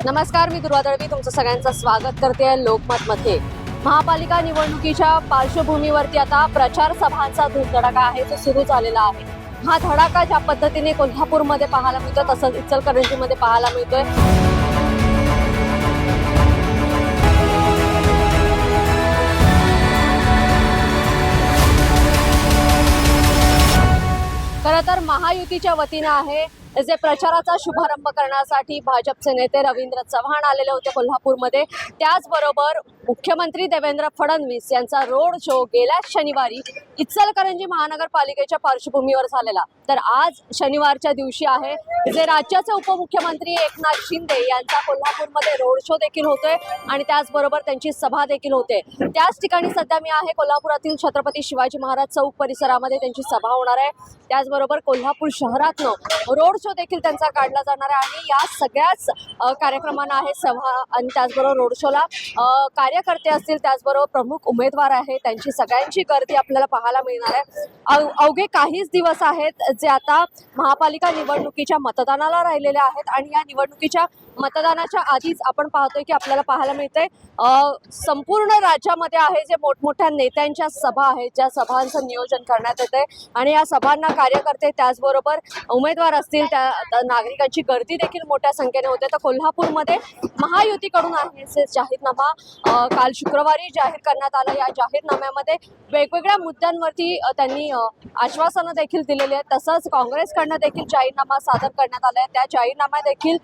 नमस्कार, मी दुर्वा दळवी तुमचं सगळ्यांचं स्वागत करते लोकमत मध्ये। महापालिका निवडणुकीच्या पार्श्वभूमीवरती आता प्रचार सभांचा धुमधडाका आहे जो सुरू झालेला आहे। हा धडाका ज्या पद्धतीने कोल्हापूरमध्ये पाहायला मिळतो तसंच इचलकरंजीमध्ये पाहायला मिळतोय। खरं तर महायुतीच्या वतीने आहे जे प्रचाराचा शुभारंभ करण्यासाठी भाजपचे नेते रवींद्र चव्हाण आलेले होते कोल्हापूरमध्ये। त्याचबरोबर मुख्यमंत्री देवेंद्र फडणवीस यांचा रोड शो गेल्या शनिवारी इचलकरंजी महानगरपालिकेच्या पार्श्वभूमीवर झालेला। तर आज शनिवारच्या दिवशी आहे जे राज्याचे उपमुख्यमंत्री एकनाथ शिंदे यांचा कोल्हापूरमध्ये रोड शो देखील होतोय आणि त्याचबरोबर त्यांची सभा देखील होते। त्याच ठिकाणी सध्या मी आहे कोल्हापुरातील छत्रपती शिवाजी महाराज चौक परिसरामध्ये त्यांची सभा होणार आहे। त्याचबरोबर कोल्हापूर शहरातनं रोड शो देखील त्यांचा काढला जाणार आहे आणि या सगळ्याच कार्यक्रमांना आहे सभा आणि त्याचबरोबर रोड शोला कार्यकर्ते असतील, त्याचबरोबर प्रमुख उमेदवार आहे, त्यांची सगळ्यांची गर्दी आपल्याला पाहायला मिळणार आहे। अवघे काहीच दिवस आहेत जे आता महापालिका निवडणुकीच्या मतदानाला राहिलेले आहेत आणि या निवडणुकीच्या मतदानाच्या आधीच आपण पाहतोय की आपल्याला पाहायला मिळतंय संपूर्ण राज्यामध्ये आहे जे मोठमोठ्या नेत्यांच्या सभा आहेत, ज्या सभांचं नियोजन करण्यात येते आणि या सभांना कार्यकर्ते त्याचबरोबर उमेदवार असतील त्या नागरिकांची गर्दी देखील मोठ्या संख्येने होते। तर कोल्हापूरमध्ये महायुतीकडून आहे जाहीरनामा काल शुक्रवारी जाहीर करण्यात आला। या जाहीरनाम्यामध्ये वेगवेगळ्या मुद्द्यांवरती त्यांनी आश्वासनं देखील दिलेली आहेत। तसंच काँग्रेसकडनं देखील जाहीरनामा सादर करण्यात आला आहे। त्या जाहीरनाम्यात देखील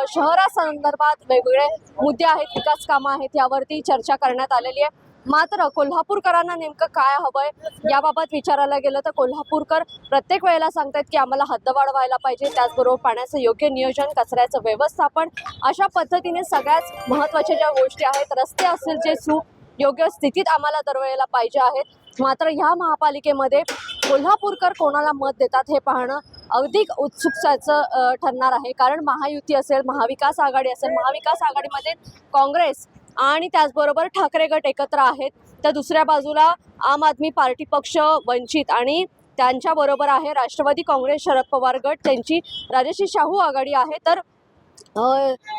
शहरासंदर्भात वेगवेगळे मुद्दे आहेत, विकास कामं आहेत, यावरती चर्चा करण्यात आलेली आहे। मात्र कोल्हापूरकरांना नेमकं काय हवंय याबाबत विचारायला गेलं तर कोल्हापूरकर प्रत्येक वेळेला सांगतात की आम्हाला हद्दवाढ व्हायला पाहिजे, त्याचबरोबर पाण्याचं योग्य नियोजन, कचऱ्याचं व्यवस्थापन, अशा पद्धतीने सगळ्याच महत्त्वाच्या ज्या गोष्टी आहेत, रस्ते असतील जे योग्य स्थितीत आम्हाला दरवेळेला पाहिजे आहेत। मात्र ह्या महापालिकेमध्ये कोल्हापूरकर कोणाला मत देतात हे पाहणं अधिक उत्सुकतेचं ठरणार आहे। कारण महायुती असेल, महाविकास आघाडी असेल, महाविकास आघाडीमध्ये काँग्रेस आणि त्याचबरोबर ठाकरे गट एकत्र आहेत, तर दुसऱ्या बाजूला आम आदमी पार्टी पक्ष, वंचित आणि त्यांच्याबरोबर आहे राष्ट्रवादी काँग्रेस, शरद पवार गट, त्यांची राजश्री शाहू आघाडी आहे, तर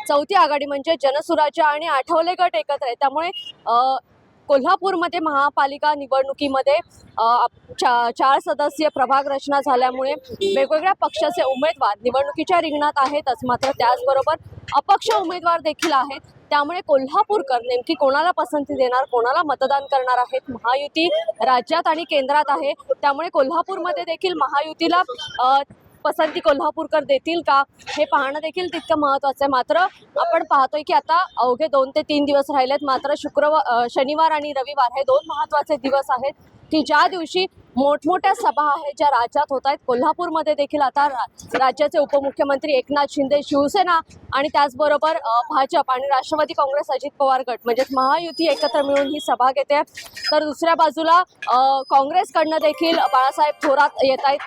चौथी आघाडी म्हणजे जनसुराज्य आणि आठवले गट एकत्र आहे। त्यामुळे कोल्हापूरमध्ये महापालिका निवडणुकीमध्ये 4 सदस्यीय प्रभाग रचना झाल्यामुळे वेगवेगळ्या पक्षाचे उमेदवार निवडणुकीच्या रिंगणात आहेतच, मात्र त्याचबरोबर अपक्ष उमेदवार देखील आहेत। त्यामुळे कोल्हापूरकर नेमकी कोणाला पसंती देणार, कोणाला मतदान करणार आहेत? महायुती राज्यात आणि केंद्रात आहे, त्यामुळे कोल्हापूरमध्ये देखील महायुतीला पसंती कोल्हापूरकर देतील का हे पाहणं देखील तितकं महत्त्वाचं आहे। मात्र आपण पाहतोय की आता अवघे 2 ते 3 दिवस राहिलेत, मात्र शनिवार आणि रविवार हे 2 महत्त्वाचे दिवस आहेत की ज्या दिवशी मोठमोठ्या सभा आहेत ज्या राज्यात होत आहेत। कोल्हापूरमध्ये देखील आता राज्याचे उपमुख्यमंत्री एकनाथ शिंदे, शिवसेना आणि त्याचबरोबर भाजप आणि राष्ट्रवादी काँग्रेस, अजित पवार गट म्हणजेच महायुती एकत्र मिळून ही सभा घेते। तर दुसऱ्या बाजूला काँग्रेसकडनं देखील बाळासाहेब थोरात येत आहेत,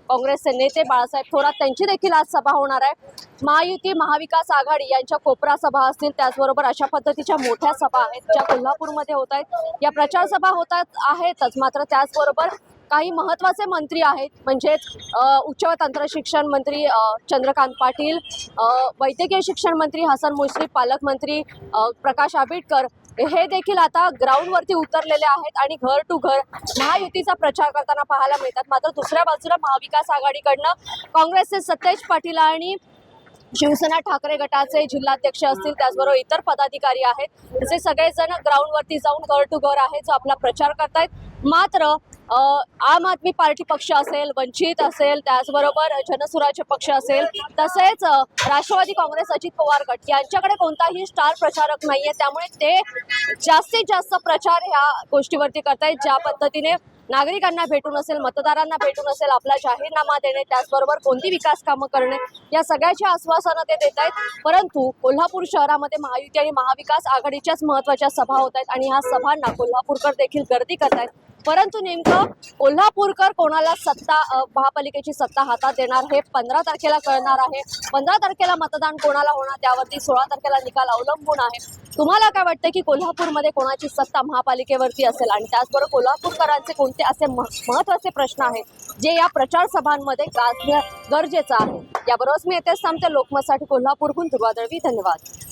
काँग्रेसचे नेते बाळासाहेब थोरात, त्यांची देखील आज सभा होणार आहे। महायुती, महाविकास आघाडी यांच्या कोपरा सभा असतील, त्याचबरोबर अशा पद्धतीच्या मोठ्या सभा आहेत ज्या कोल्हापूरमध्ये होत आहेत। या प्रचार सभा होतात आहेतच, मात्र त्याचबरोबर काही महत्त्वाचे मंत्री आहेत, म्हणजेच उच्च व तंत्र शिक्षण मंत्री चंद्रकांत पाटील, वैद्यकीय शिक्षण मंत्री हसन मुश्रीफ, पालकमंत्री प्रकाश आंबेडकर हे देखील आता ग्राउंडवरती उतरलेले आहेत आणि घर टू घर महायुतीचा प्रचार करताना पाहायला मिळतात। मात्र दुसऱ्या बाजूला महाविकास आघाडीकडनं काँग्रेसचे सतेज पाटील आणि शिवसेना ठाकरे गटाचे जिल्हाध्यक्ष असतील, त्याचबरोबर इतर पदाधिकारी आहेत, जे सगळेजण ग्राउंडवरती जाऊन घर टू घर आहे जो आपला प्रचार करतायत। मात्र आम आदमी पार्टी पक्ष असेल, वंचित असेल, त्याचबरोबर जनसुराज्य पक्ष असेल, तसेच राष्ट्रवादी काँग्रेस, अजित पवार गट यांच्याकडे कोणताही स्टार प्रचारक नाहीये, त्यामुळे ते जास्तीत जास्त प्रचार ह्या गोष्टीवरती करतायत, ज्या पद्धतीने नागरिकांना भेटून असेल, मतदारांना भेटून असेल, आपला जाहीरनामा देणे, त्याचबरोबर कोणती विकास कामं करणे, या सगळ्याची आश्वासनं ते देत आहेत। परंतु कोल्हापूर शहरामध्ये महायुती आणि महाविकास आघाडीच्याच महत्त्वाच्या सभा होत आहेत आणि ह्या सभांना कोल्हापूरकर देखील गर्दी करत आहेत। परंतु नेमकं कोल्हापूरकर कोणाला महापालिकेची सत्ता हातात देणार हे 15 तारखेला कळणार आहे। 15 तारखेला मतदान कोणाला होणार त्यावरती 16 तारखेला निकाल अवलंबून आहे। तुम्हाला काय वाटतं की कोल्हापूरमध्ये कोणाची सत्ता महापालिकेवरती असेल आणि त्याचबरोबर कोल्हापूरकरांचे कोणते असे महत्त्वाचे प्रश्न आहेत जे या प्रचार सभांमध्ये गाजणं गरजेचं आहे? याबरोबरच मी येतेच थांबते। लोकमतसाठी कोल्हापूरहून दुर्वा दळवी, धन्यवाद।